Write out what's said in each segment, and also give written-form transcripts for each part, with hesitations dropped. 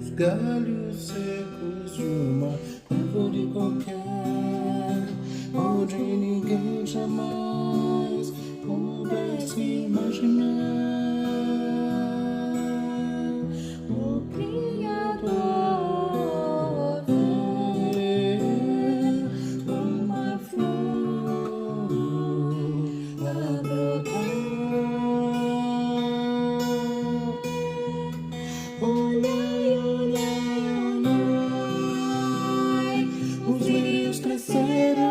Os galhos secos de uma árvore qualquer, onde ninguém jamais pudesse imaginar. O Criador ver uma flor a brotar. Olhai, olhai, olhai, os lírios crescerão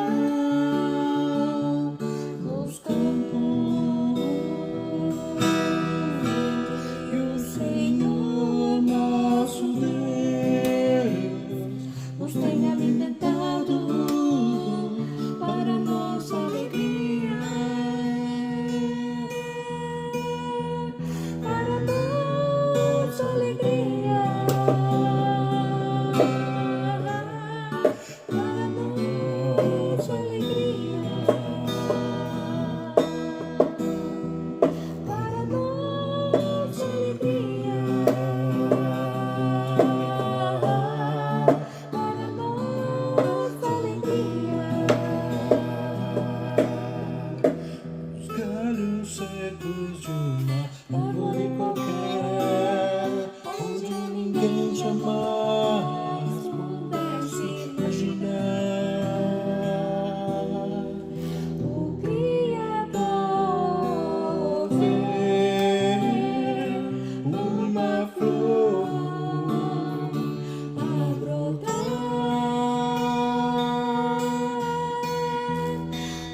nos campos, e o Senhor nosso Deus nos tem alimentado para nossa alegria, para nossa alegria, para nossa alegria, para nossa alegria, para nossa alegria. Os galhos secos de uma árvore qualquer, onde ninguém jamais pudesse imaginar. O Criador ver uma flor a brotar.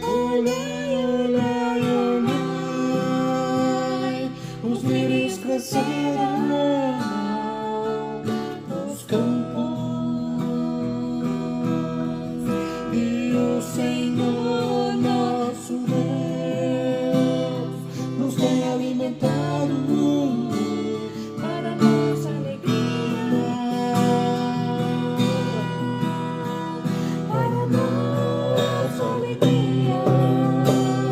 Olhai, olhai, olhai, os lírios crescerão nos campos, e o Senhor nosso Deus nos tem alimentado para nossa alegria, para nossa alegria,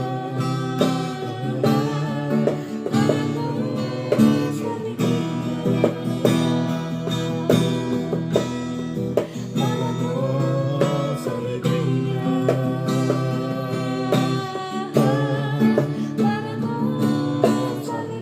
para nossa alegria, para nossa alegria, para nossa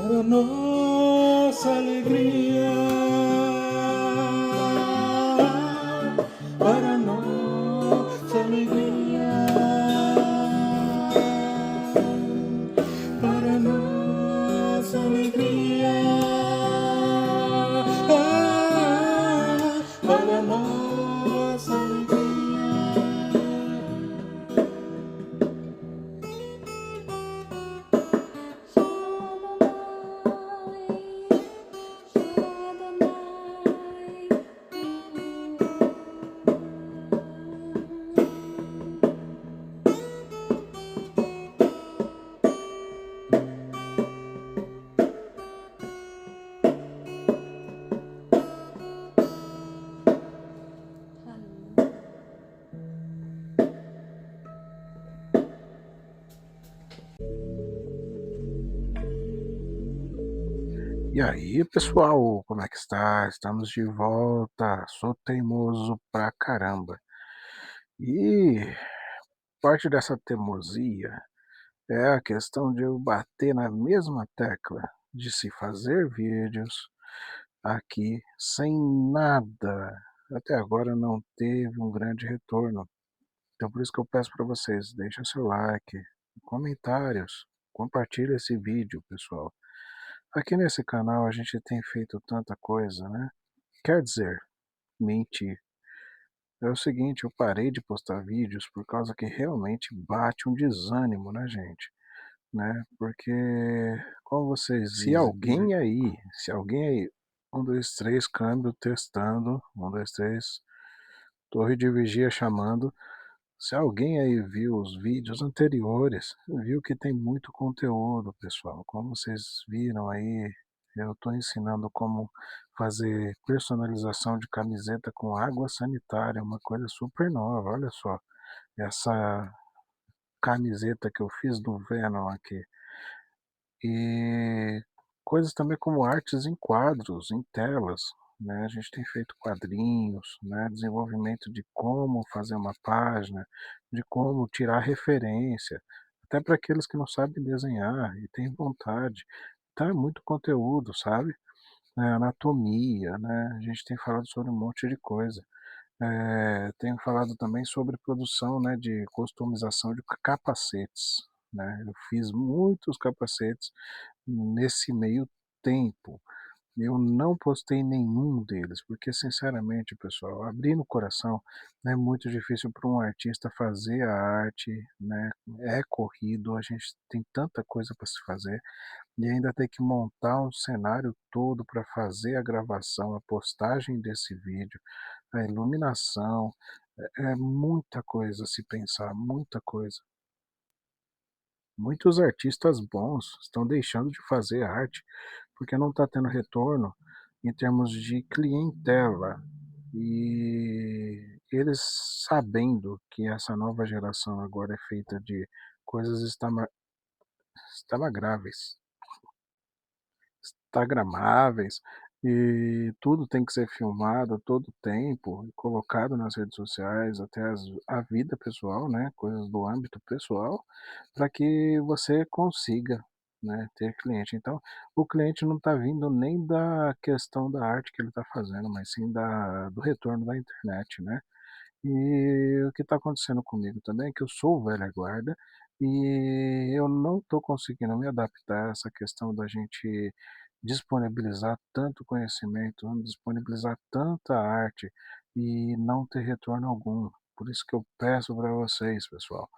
para nossa alegria, para nossa alegria, para nossa alegria, para nossa alegria. E aí, pessoal, como é que está? Estamos de volta. Sou teimoso pra caramba. E parte dessa teimosia é a questão de eu bater na mesma tecla de se fazer vídeos aqui sem nada. Até agora não teve um grande retorno. Então por isso que eu peço para vocês, deixem seu like, comentários, compartilhe esse vídeo, pessoal. Aqui nesse canal a gente tem feito tanta coisa, né? Quer dizer, mentir. É o seguinte, eu parei de postar vídeos por causa que realmente bate um desânimo na gente, né? Porque, como vocês se Dizem, alguém aí, se alguém aí, um, dois, três, câmbio, testando, um, dois, três, torre de vigia chamando, se alguém aí viu os vídeos anteriores, viu que tem muito conteúdo, pessoal. Como vocês viram aí, eu estou ensinando como fazer personalização de camiseta com água sanitária, uma coisa super nova. Olha só, essa camiseta que eu fiz do Venom aqui. E coisas também como artes em quadros, em telas, né? A gente tem feito quadrinhos, né? Desenvolvimento de como fazer uma página, de como tirar referência, até para aqueles que não sabem desenhar e têm vontade. Então é muito conteúdo, sabe? Anatomia, né? A gente tem falado sobre um monte de coisa. Tenho falado também sobre produção, né, de customização de capacetes, né? Eu fiz muitos capacetes nesse meio tempo. Eu não postei nenhum deles, porque sinceramente, pessoal, abrindo o coração, é muito difícil para um artista fazer a arte, né? É corrido, a gente tem tanta coisa para se fazer e ainda tem que montar um cenário todo para fazer a gravação, a postagem desse vídeo, a iluminação, é muita coisa a se pensar, muita coisa. Muitos artistas bons estão deixando de fazer arte porque não está tendo retorno em termos de clientela. E eles sabendo que essa nova geração agora é feita de coisas instagramáveis, instagramáveis, e tudo tem que ser filmado a todo tempo e colocado nas redes sociais, até a vida pessoal, né, coisas do âmbito pessoal, para que você consiga, né, ter cliente. Então, o cliente não está vindo nem da questão da arte que ele está fazendo, mas sim do retorno da internet, né? E o que está acontecendo comigo também é que eu sou velha guarda e eu não estou conseguindo me adaptar a essa questão da gente disponibilizar tanto conhecimento, disponibilizar tanta arte e não ter retorno algum. Por isso que eu peço para vocês, pessoal,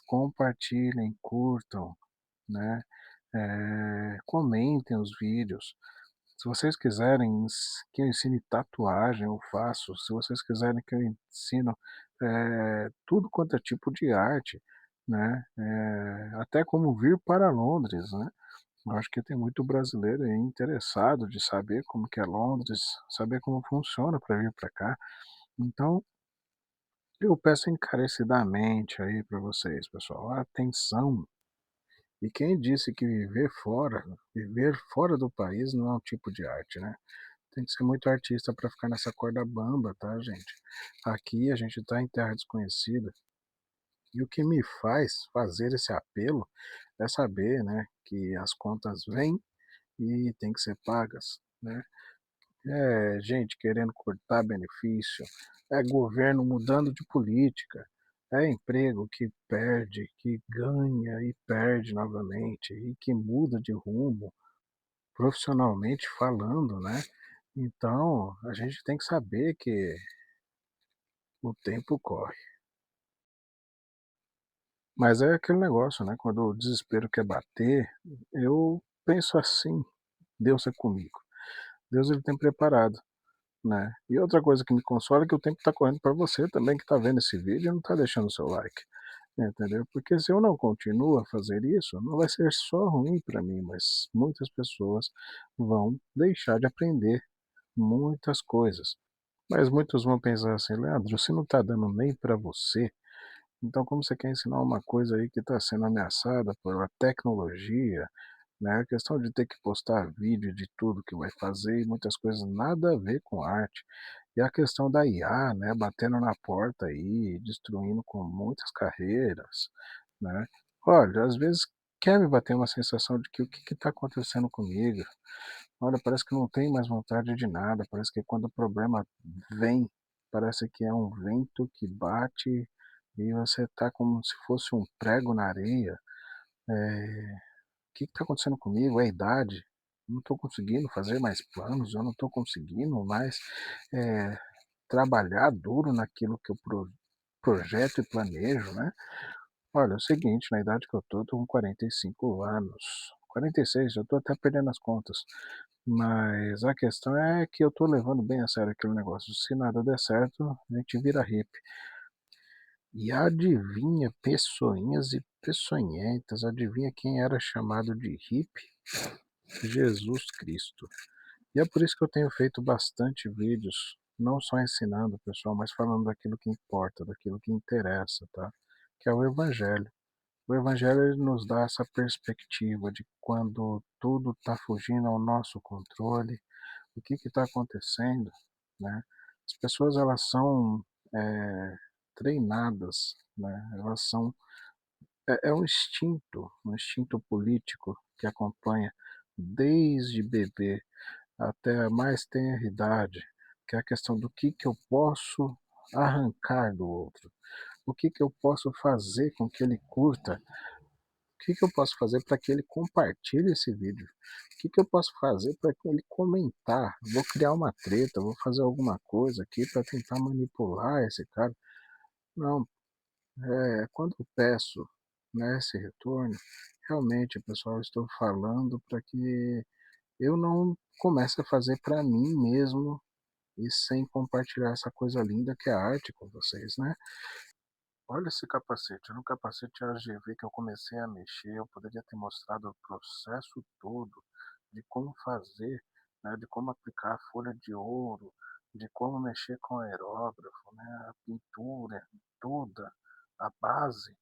compartilhem, curtam, né? Comentem os vídeos. Se vocês quiserem que eu ensine tatuagem, eu faço. Se vocês quiserem que eu ensino tudo quanto é tipo de arte, né? Até como vir para Londres, né? Eu acho que tem muito brasileiro aí interessado de saber como que é Londres, saber como funciona para vir para cá. Então, eu peço encarecidamente aí para vocês, pessoal, atenção. E quem disse que viver fora do país não é um tipo de arte, né? Tem que ser muito artista para ficar nessa corda bamba, tá, gente? Aqui a gente está em terra desconhecida. E o que me faz fazer esse apelo é saber, né, que as contas vêm e tem que ser pagas, né? É gente querendo cortar benefício, é governo mudando de política, é emprego que perde, que ganha e perde novamente e que muda de rumo, profissionalmente falando, né? Então, a gente tem que saber que o tempo corre. Mas é aquele negócio, né? Quando o desespero quer bater, eu penso assim: Deus é comigo. Deus ele tem preparado, né? E outra coisa que me consola é que o tempo está correndo para você também que está vendo esse vídeo e não está deixando o seu like, entendeu? Porque se eu não continuo a fazer isso, não vai ser só ruim para mim, mas muitas pessoas vão deixar de aprender muitas coisas. Mas muitos vão pensar assim: Leandro, se não está dando nem para você, então como você quer ensinar uma coisa aí que está sendo ameaçada pela tecnologia, né? A questão de ter que postar vídeo de tudo que vai fazer e muitas coisas nada a ver com arte. E a questão da IA, né, batendo na porta aí, destruindo com muitas carreiras, né? Olha, às vezes quer me bater uma sensação de que o que está acontecendo comigo? Olha, parece que não tem mais vontade de nada, parece que quando o problema vem, parece que é um vento que bate e você está como se fosse um prego na areia. O que está acontecendo comigo? É a idade? Eu não estou conseguindo fazer mais planos, eu não estou conseguindo mais eh, trabalhar duro naquilo que eu projeto e planejo, né? Olha, é o seguinte, na idade que eu tô com 45 anos, 46, já tô até perdendo as contas. Mas a questão é que eu tô levando bem a sério aquele negócio. Se nada der certo, a gente vira hippie. E adivinha, pessoinhas e peçonhentas, adivinha quem era chamado de hippie? Jesus Cristo. E é por isso que eu tenho feito bastante vídeos, não só ensinando o pessoal, mas falando daquilo que importa, daquilo que interessa, tá? Que é o Evangelho. O Evangelho ele nos dá essa perspectiva de quando tudo está fugindo ao nosso controle, o que está acontecendo, né? As pessoas elas são treinadas, né? Elas são é um instinto político que acompanha desde bebê até a mais tenra idade, que é a questão do que eu posso arrancar do outro, o que eu posso fazer com que ele curta. O que eu posso fazer para que ele compartilhe esse vídeo? O que eu posso fazer para que ele comentar? Vou criar uma treta, vou fazer alguma coisa aqui para tentar manipular esse cara? Não, quando eu peço, né, esse retorno, realmente, pessoal, eu estou falando para que eu não comece a fazer para mim mesmo e sem compartilhar essa coisa linda que é a arte com vocês, né? Olha esse capacete. No capacete AGV que eu comecei a mexer, eu poderia ter mostrado o processo todo de como fazer, né, de como aplicar a folha de ouro, de como mexer com o aerógrafo, né, a pintura toda, a base,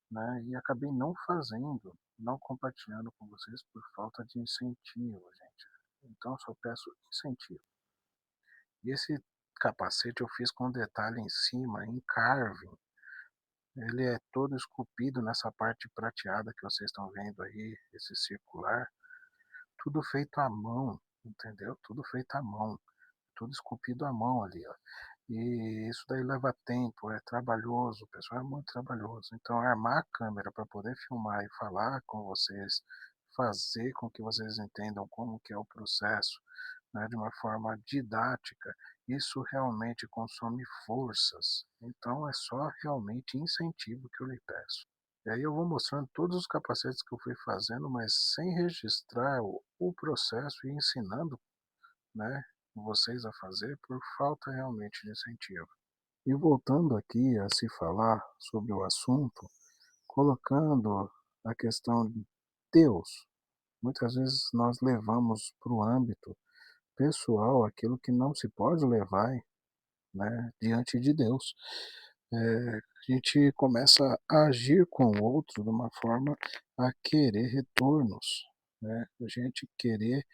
né, e acabei não fazendo, não compartilhando com vocês por falta de incentivo, gente. Então só peço incentivo. E esse capacete eu fiz com detalhe em cima, em carving. Ele é todo esculpido nessa parte prateada que vocês estão vendo aí, esse circular, tudo feito à mão, entendeu? Tudo feito à mão, tudo esculpido à mão ali, ó. E isso daí leva tempo, é trabalhoso, pessoal, é muito trabalhoso. Então, armar a câmera para poder filmar e falar com vocês, fazer com que vocês entendam como que é o processo, né, de uma forma didática, isso realmente consome forças. Então, é só realmente incentivo que eu lhe peço. E aí eu vou mostrando todos os capacetes que eu fui fazendo, mas sem registrar o processo e ensinando, né, vocês a fazer por falta realmente de incentivo. E voltando aqui a se falar sobre o assunto, colocando a questão de Deus, muitas vezes nós levamos para o âmbito pessoal aquilo que não se pode levar, né, diante de Deus. A gente começa a agir com o outro de uma forma a querer retornos, né? A gente querer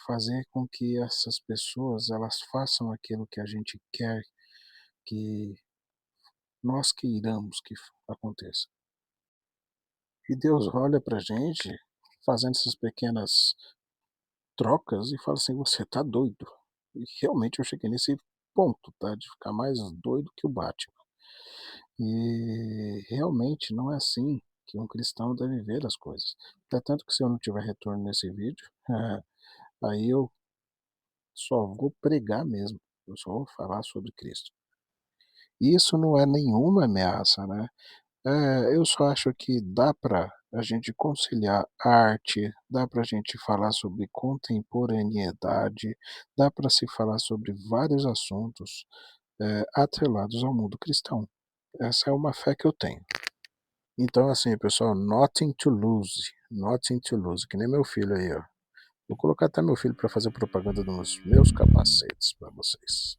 fazer com que essas pessoas elas façam aquilo que a gente quer que nós queiramos que aconteça. E Deus olha para a gente fazendo essas pequenas trocas e fala assim: você tá doido. E realmente eu cheguei nesse ponto, tá? De ficar mais doido que o Batman. E realmente não é assim que um cristão deve ver as coisas. Tanto que se eu não tiver retorno nesse vídeo, aí eu só vou pregar mesmo. Eu só vou falar sobre Cristo. Isso não é nenhuma ameaça, né? Eu só acho que dá para a gente conciliar arte, dá para a gente falar sobre contemporaneidade, dá para se falar sobre vários assuntos atrelados ao mundo cristão. Essa é uma fé que eu tenho. Então, assim, pessoal, nothing to lose, que nem meu filho aí, ó. Vou colocar até meu filho para fazer propaganda dos meus capacetes para vocês.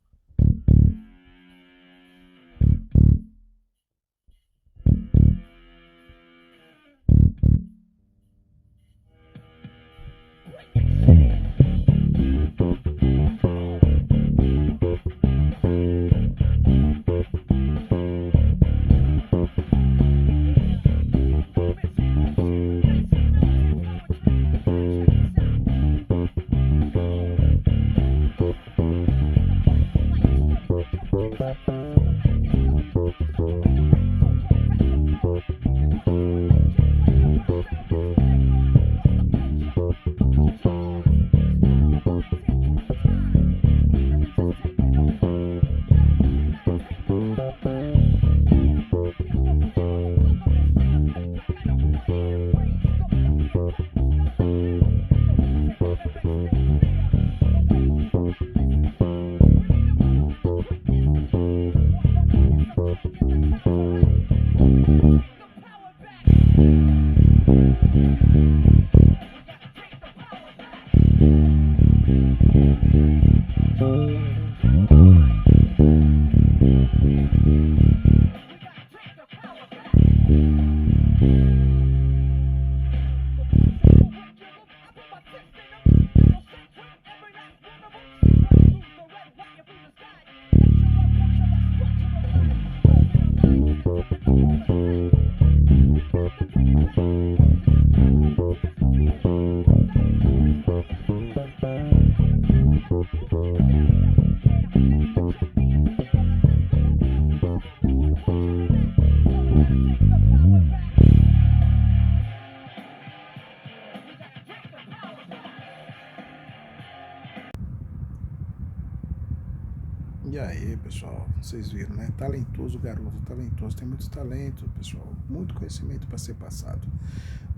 pessoal, vocês viram, né? Talentoso garoto, talentoso, tem muitos talentos, pessoal, muito conhecimento para ser passado,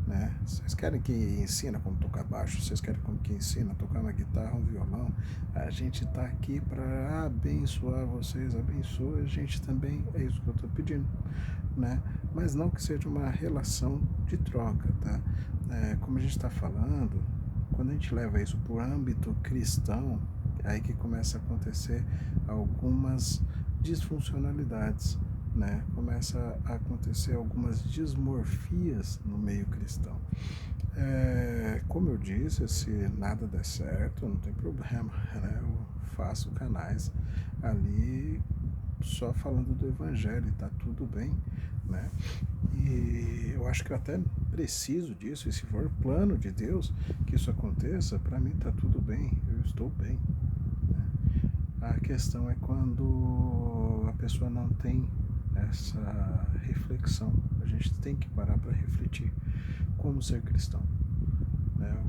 né? Vocês querem que ensina como tocar baixo? Vocês querem como que ensina a tocar uma guitarra, um violão? A gente está aqui para abençoar vocês, abençoa a gente também, é isso que eu estou pedindo, né? Mas não que seja uma relação de troca, tá? Como a gente está falando, quando a gente leva isso para o âmbito cristão, é aí que começa a acontecer algumas disfuncionalidades, né? Começa a acontecer algumas dismorfias no meio cristão. Como eu disse, se nada der certo, não tem problema, né? Eu faço canais ali só falando do evangelho, tá tudo bem, né? E eu acho que eu até preciso disso, e se for plano de Deus que isso aconteça, para mim tá tudo bem, eu estou bem, né? A questão é quando a pessoa não tem essa reflexão. A gente tem que parar para refletir como ser cristão, né?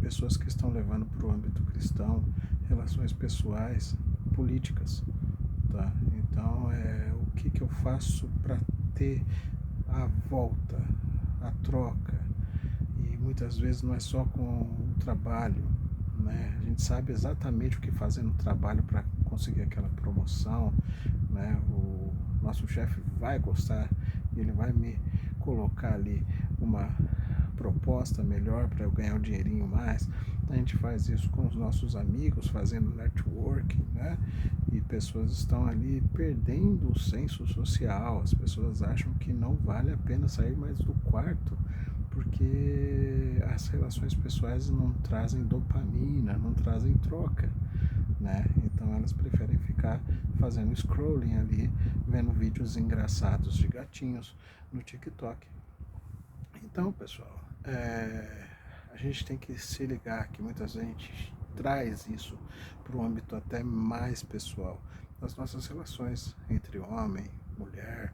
Pessoas que estão levando para o âmbito cristão relações pessoais, políticas, tá? Então, o que eu faço para ter a volta, a troca? E muitas vezes não é só com o trabalho, né? A gente sabe exatamente o que fazer no trabalho para conseguir aquela promoção, né? O nosso chefe vai gostar e ele vai me colocar ali uma proposta melhor para eu ganhar um dinheirinho mais. A gente faz isso com os nossos amigos, fazendo networking, né? E pessoas estão ali perdendo o senso social. As pessoas acham que não vale a pena sair mais do quarto, porque as relações pessoais não trazem dopamina, não trazem troca, né? Então elas preferem ficar fazendo scrolling ali, vendo vídeos engraçados de gatinhos no TikTok. Então, pessoal, a gente tem que se ligar que muitas vezes a gente traz isso para o âmbito até mais pessoal, das nossas relações entre homem, mulher,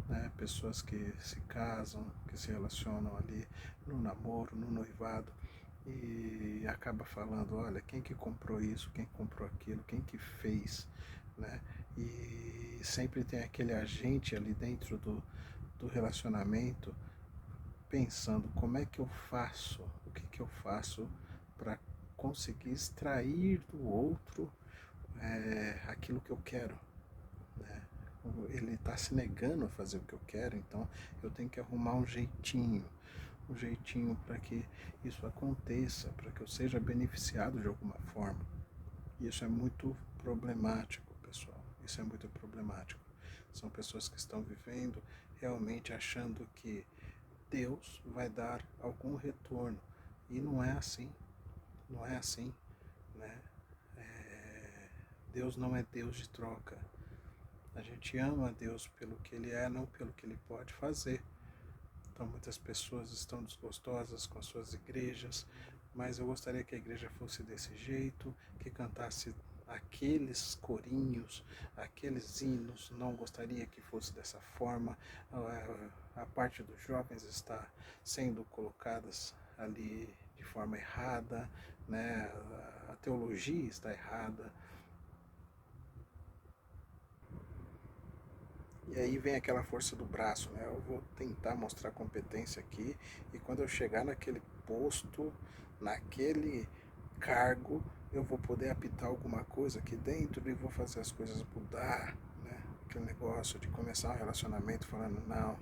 né? Pessoas que se casam, que se relacionam ali no namoro, no noivado, e acaba falando, olha, quem que comprou isso, quem comprou aquilo, quem que fez, né? E sempre tem aquele agente ali dentro do relacionamento pensando como é que eu faço, o que que eu faço para conseguir extrair do outro aquilo que eu quero, né? Ele está se negando a fazer o que eu quero, então eu tenho que arrumar um jeitinho para que isso aconteça, para que eu seja beneficiado de alguma forma. Isso é muito problemático, pessoal. Isso é muito problemático. São pessoas que estão vivendo realmente achando que Deus vai dar algum retorno. E não é assim. Não é assim, né? Deus não é Deus de troca. A gente ama a Deus pelo que Ele é, não pelo que Ele pode fazer. Então muitas pessoas estão desgostosas com as suas igrejas, mas eu gostaria que a igreja fosse desse jeito, que cantasse aqueles corinhos, aqueles hinos, não gostaria que fosse dessa forma. A parte dos jovens está sendo colocadas ali de forma errada, né? A teologia está errada. E aí vem aquela força do braço, né? Eu vou tentar mostrar competência aqui, e quando eu chegar naquele posto, naquele cargo, eu vou poder apitar alguma coisa aqui dentro e vou fazer as coisas mudar, né? Aquele negócio de começar um relacionamento falando, não,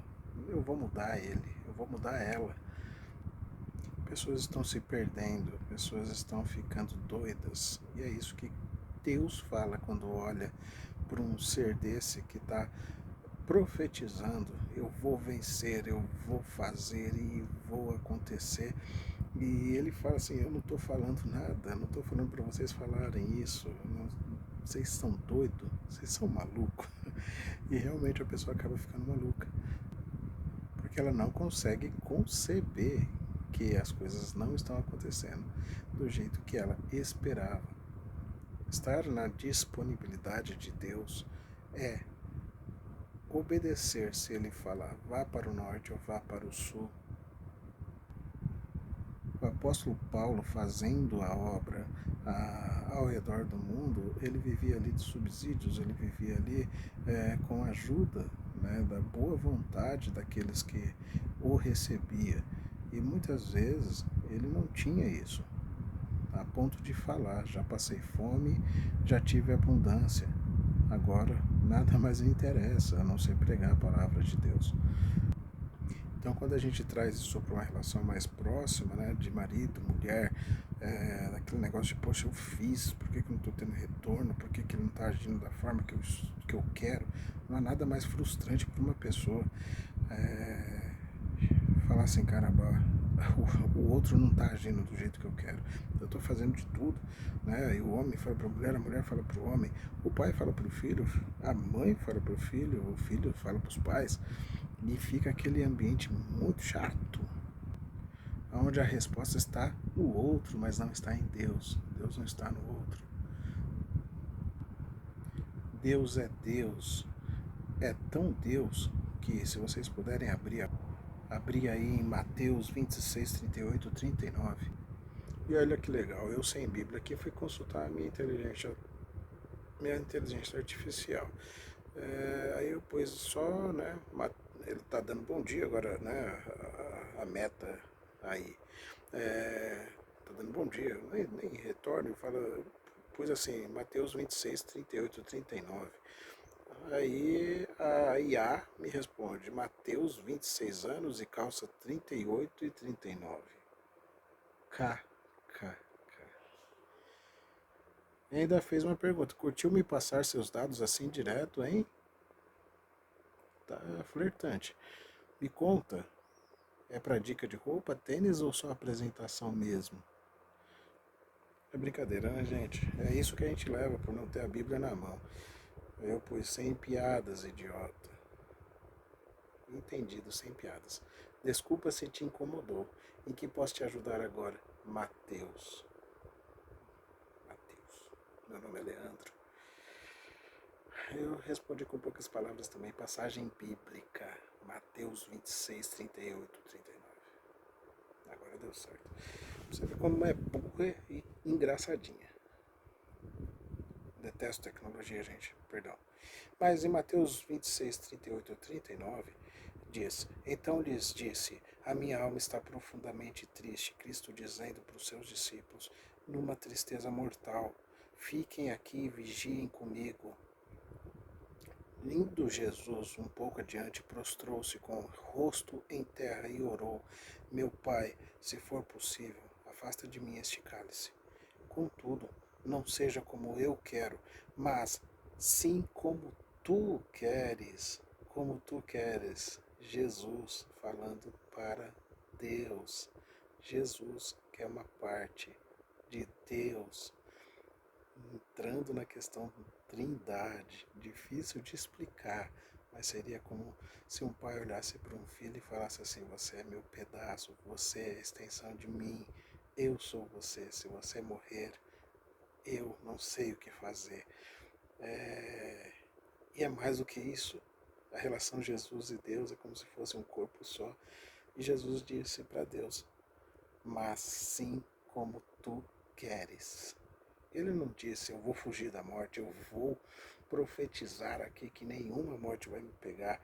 eu vou mudar ele, eu vou mudar ela. Pessoas estão se perdendo, pessoas estão ficando doidas, e é isso que Deus fala quando olha para um ser desse que está profetizando, eu vou vencer, eu vou fazer e vou acontecer. E ele fala assim, eu não estou falando nada, não estou falando para vocês falarem isso, não, vocês são doidos, vocês são malucos. E realmente a pessoa acaba ficando maluca, porque ela não consegue conceber que as coisas não estão acontecendo do jeito que ela esperava. Estar na disponibilidade de Deus é obedecer se ele falar vá para o norte ou vá para o sul. O apóstolo Paulo, fazendo a obra ao redor do mundo, ele vivia ali de subsídios, ele vivia ali com a ajuda, né, da boa vontade daqueles que o recebia. E muitas vezes ele não tinha isso, a ponto de falar: já passei fome, já tive abundância, agora nada mais me interessa a não ser pregar a palavra de Deus. Então, quando a gente traz isso para uma relação mais próxima, né, de marido, mulher, aquele negócio de: poxa, eu fiz, por que eu não estou tendo retorno, por que ele não está agindo da forma que eu quero, não há nada mais frustrante para uma pessoa falar assim: caramba, o outro não está agindo do jeito que eu quero, eu estou fazendo de tudo, né? E o homem fala para a mulher fala para o homem, o pai fala para o filho, a mãe fala para o filho fala para os pais, e fica aquele ambiente muito chato, onde a resposta está no outro, mas não está em Deus. Deus não está no outro. Deus é tão Deus que, se vocês puderem abrir aí em Mateus 26, 38, 39. E olha que legal, eu sem Bíblia aqui fui consultar a minha inteligência artificial. Aí eu pus só, né, ele tá dando bom dia agora, né, a meta aí. Tá dando bom dia, nem retorno, pus assim, Mateus 26, 38, 39. Aí a IA me responde: Mateus, 26 anos e calça 38 e 39. K. E ainda fez uma pergunta: curtiu me passar seus dados assim direto, hein? Tá flertante. Me conta, é pra dica de roupa, tênis ou só apresentação mesmo? É brincadeira, né, gente? É isso que a gente leva por não ter a Bíblia na mão. Eu pus sem piadas, idiota. Entendido, sem piadas. Desculpa se te incomodou. Em que posso te ajudar agora? Mateus. Meu nome é Leandro. Eu respondi com poucas palavras também. Passagem bíblica. Mateus 26, 38, 39. Agora deu certo. Você vê como é burra e engraçadinha. Detesto tecnologia, gente. Perdão. Mas em Mateus 26, 38 a 39, diz: então lhes disse: a minha alma está profundamente triste. Cristo dizendo para os seus discípulos, numa tristeza mortal: fiquem aqui e vigiem comigo. Indo Jesus um pouco adiante, prostrou-se com o rosto em terra e orou: meu Pai, se for possível, afasta de mim este cálice. Contudo, não seja como eu quero, mas sim como tu queres. Como tu queres. Jesus falando para Deus. Jesus que é uma parte de Deus, entrando na questão trindade, difícil de explicar, mas seria como se um pai olhasse para um filho e falasse assim: você é meu pedaço, você é a extensão de mim, eu sou você, se você morrer, eu não sei o que fazer. E é mais do que isso, a relação Jesus e Deus é como se fosse um corpo só, e Jesus disse para Deus: mas sim como tu queres. Ele não disse: eu vou fugir da morte, eu vou profetizar aqui que nenhuma morte vai me pegar,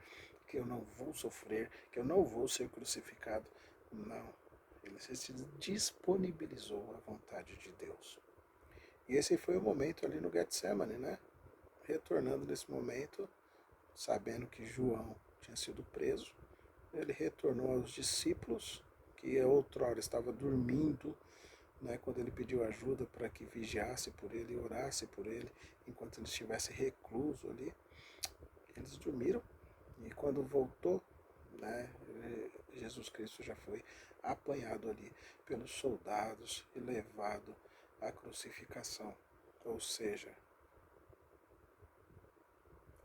que eu não vou sofrer, que eu não vou ser crucificado. Não. Ele se disponibilizou à vontade de Deus. E esse foi o momento ali no Getsemane, né? Retornando nesse momento, sabendo que João tinha sido preso, ele retornou aos discípulos, que outrora estava dormindo, né, quando ele pediu ajuda para que vigiasse por ele e orasse por ele, enquanto ele estivesse recluso ali. Eles dormiram, e quando voltou, né, Jesus Cristo já foi apanhado ali pelos soldados e levado à crucificação. Ou seja,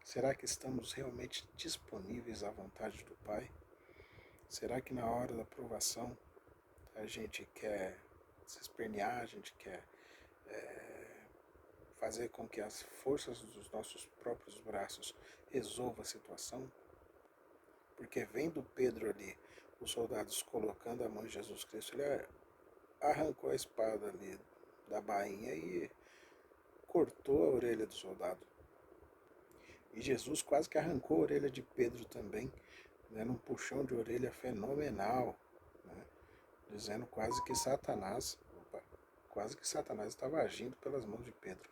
será que estamos realmente disponíveis à vontade do Pai? Será que na hora da provação a gente quer se espernear, a gente quer fazer com que as forças dos nossos próprios braços resolvam a situação? Porque vendo Pedro ali, os soldados colocando a mão em Jesus Cristo, arrancou a espada ali da bainha e cortou a orelha do soldado. E Jesus quase que arrancou a orelha de Pedro também, né, num puxão de orelha fenomenal, né, dizendo quase que Satanás estava agindo pelas mãos de Pedro.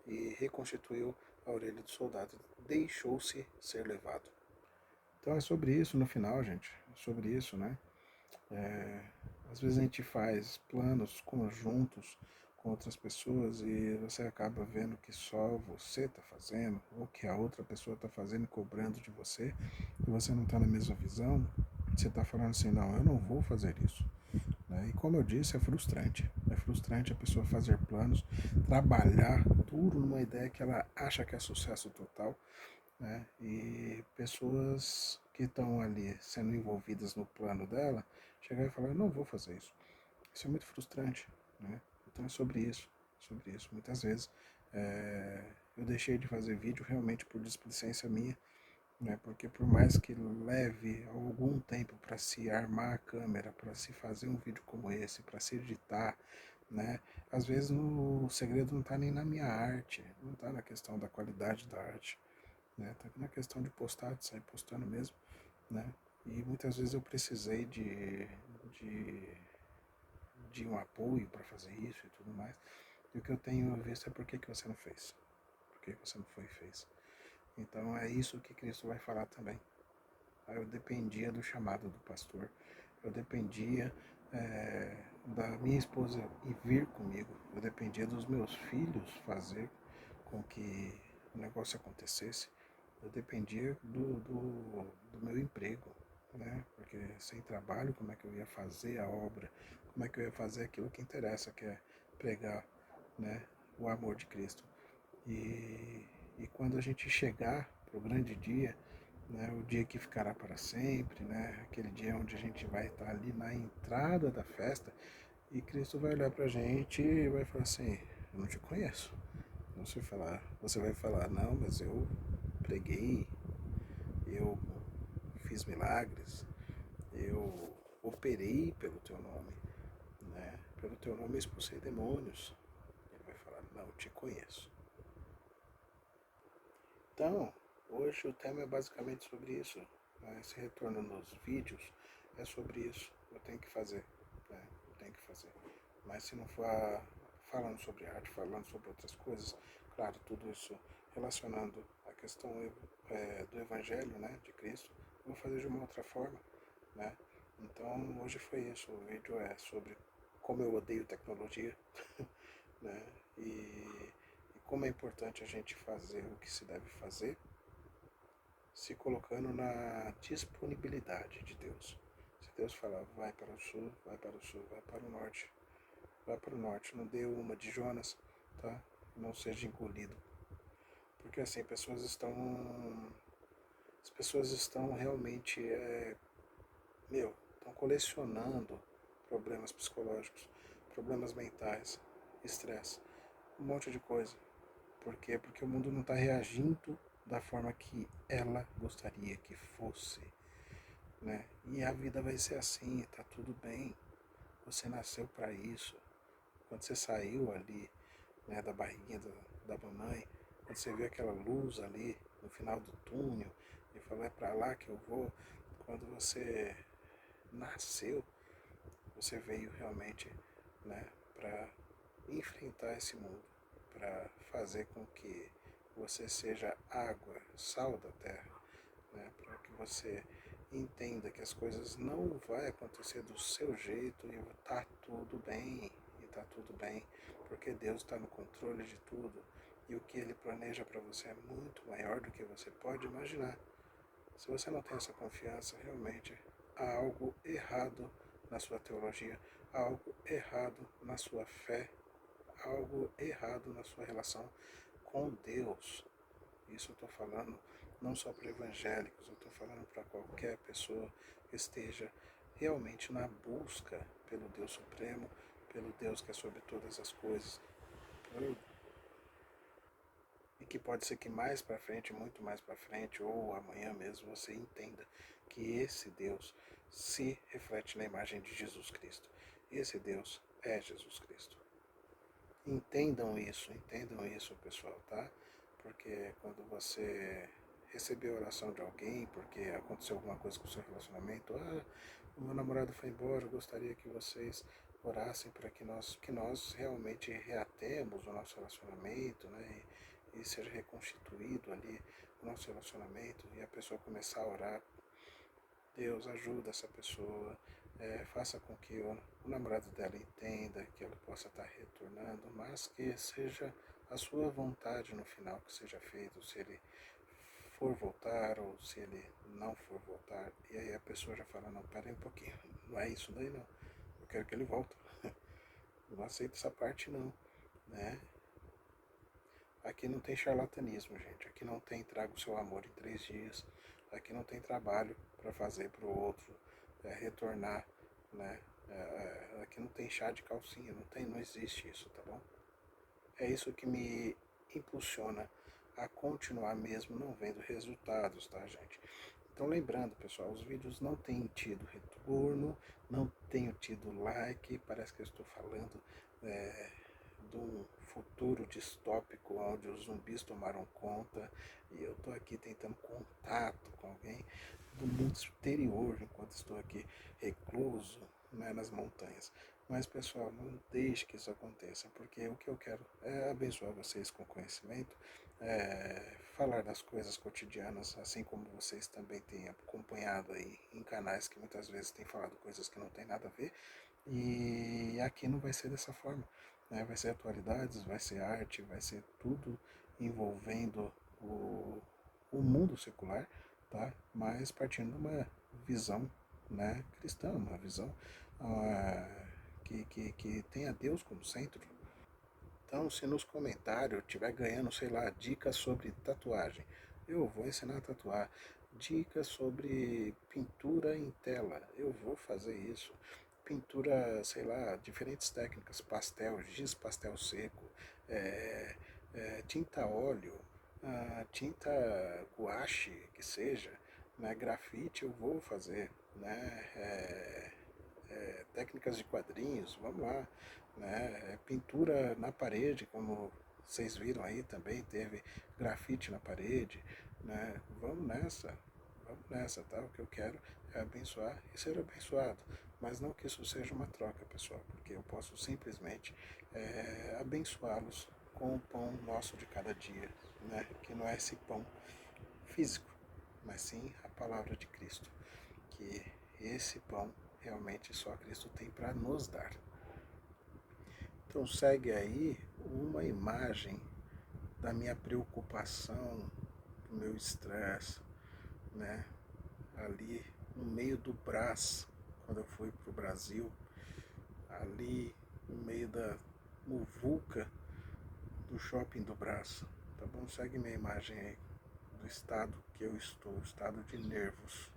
E reconstituiu a orelha do soldado, deixou-se ser levado. Então é sobre isso no final, gente, é sobre isso, né? Às vezes a gente faz planos conjuntos com outras pessoas e você acaba vendo que só você está fazendo, ou que a outra pessoa está fazendo e cobrando de você, e você não está na mesma visão, você está falando assim, não, eu não vou fazer isso. Né? E como eu disse, é frustrante. É frustrante a pessoa fazer planos, trabalhar duro numa ideia que ela acha que é sucesso total, né? E pessoas que estão ali sendo envolvidas no plano dela, chegar e falar, eu não vou fazer isso. Isso é muito frustrante, né? Então é sobre isso, sobre isso. Muitas vezes eu deixei de fazer vídeo realmente por displicência minha, né? Porque por mais que leve algum tempo para se armar a câmera, para se fazer um vídeo como esse, para se editar, né? Às vezes o segredo não está nem na minha arte, não está na questão da qualidade da arte, né? Tá na questão de postar, de sair postando mesmo, né? E muitas vezes eu precisei de, de um apoio para fazer isso e tudo mais. E o que eu tenho visto é por que você não fez? Por que você não foi e fez? Então é isso que Cristo vai falar também. Eu dependia do chamado do pastor, eu dependia da minha esposa ir vir comigo, eu dependia dos meus filhos fazer com que o negócio acontecesse, eu dependia do meu emprego, né? Porque sem trabalho, como é que eu ia fazer a obra? Como é que eu ia fazer aquilo que interessa, que é pregar, né, o amor de Cristo? E quando a gente chegar para o grande dia, né, o dia que ficará para sempre, né, aquele dia onde a gente vai estar ali na entrada da festa, e Cristo vai olhar para a gente e vai falar assim, eu não te conheço. Você vai falar, não, mas eu preguei, eu fiz milagres, eu operei pelo teu nome, né? Pelo teu nome eu expulsei demônios. Ele vai falar, não te conheço. Então, hoje o tema é basicamente sobre isso. Né? Esse retorno nos vídeos é sobre isso. Eu tenho que fazer, né? Eu tenho que fazer. Mas se não for falando sobre arte, falando sobre outras coisas, claro, tudo isso relacionando a questão do Evangelho, né, de Cristo, eu vou fazer de uma outra forma, né? Então, hoje foi isso. O vídeo é sobre como eu odeio tecnologia, né? E como é importante a gente fazer o que se deve fazer, se colocando na disponibilidade de Deus. Se Deus falar, vai para o sul, vai para o sul, vai para o norte, vai para o norte. Não dê uma de Jonas, tá? Não seja engolido. Porque assim, as pessoas estão realmente, estão colecionando problemas psicológicos, problemas mentais, estresse, um monte de coisa. Por quê? Porque o mundo não está reagindo da forma que ela gostaria que fosse, né? E a vida vai ser assim, tá tudo bem. Você nasceu para isso. Quando você saiu ali, né, da barriguinha da mamãe, quando você viu aquela luz ali no final do túnel e falou é para lá que eu vou, quando você nasceu, você veio realmente, né, para enfrentar esse mundo, para fazer com que você seja água, sal da terra, né, para que você entenda que as coisas não vai acontecer do seu jeito e tá tudo bem, e tá tudo bem, porque Deus está no controle de tudo e o que Ele planeja para você é muito maior do que você pode imaginar. Se você não tem essa confiança, realmente há algo errado na sua teologia, há algo errado na sua fé, há algo errado na sua relação com Deus. Isso eu estou falando não só para evangélicos, eu estou falando para qualquer pessoa que esteja realmente na busca pelo Deus Supremo, pelo Deus que é sobre todas as coisas, e que pode ser que mais para frente, muito mais para frente, ou amanhã mesmo, você entenda que esse Deus se reflete na imagem de Jesus Cristo. Esse Deus é Jesus Cristo. Entendam isso, pessoal, tá? Porque quando você receber a oração de alguém, porque aconteceu alguma coisa com o seu relacionamento, o meu namorado foi embora, eu gostaria que vocês orassem para que nós realmente reatemos o nosso relacionamento, né? E seja reconstituído ali o nosso relacionamento, e a pessoa começar a orar. Deus ajuda essa pessoa, faça com que o namorado dela entenda que ela possa estar retornando, mas que seja a sua vontade no final que seja feito, se ele for voltar ou se ele não for voltar. E aí a pessoa já fala, não, pera aí um pouquinho, não é isso daí não, eu quero que ele volte. Eu não aceito essa parte não, né? Aqui não tem charlatanismo, gente. Aqui não tem traga o seu amor em 3 dias. Aqui não tem trabalho para fazer para o outro retornar, né? Aqui não tem chá de calcinha, não existe isso, tá bom? É isso que me impulsiona a continuar mesmo não vendo resultados, tá, gente? Então lembrando, pessoal, os vídeos não têm tido retorno, não tenho tido like, parece que eu estou falando é, de um futuro distópico onde os zumbis tomaram conta e eu estou aqui tentando contato com alguém do mundo exterior enquanto estou aqui recluso, né, nas montanhas. Mas pessoal, não deixe que isso aconteça, porque o que eu quero é abençoar vocês com conhecimento, falar das coisas cotidianas, assim como vocês também têm acompanhado aí em canais que muitas vezes têm falado coisas que não tem nada a ver, e aqui não vai ser dessa forma, né? Vai ser atualidades, vai ser arte, vai ser tudo envolvendo o mundo secular, tá? Mas partindo de uma visão, né, cristã, uma visão que tenha Deus como centro. Então, se nos comentários tiver ganhando, sei lá, dicas sobre tatuagem, eu vou ensinar a tatuar. Dicas sobre pintura em tela, eu vou fazer isso. Pintura, sei lá, diferentes técnicas, pastel, giz pastel seco, é, tinta óleo, tinta guache, que seja, né, grafite eu vou fazer, né, técnicas de quadrinhos, vamos lá, né? Pintura na parede, como vocês viram aí também, teve grafite na parede, né? Vamos nessa, tá? O que eu quero é abençoar e ser abençoado, mas não que isso seja uma troca, pessoal, porque eu posso simplesmente abençoá-los com o pão nosso de cada dia, né? Que não é esse pão físico, mas sim a palavra de Cristo, que esse pão realmente só Cristo tem para nos dar. Então segue aí uma imagem da minha preocupação, do meu estresse, né? Ali no meio do Brás, quando eu fui para o Brasil, ali no meio da muvuca do shopping do Brás. Tá bom? Segue minha imagem aí do estado que eu estou, estado de nervos.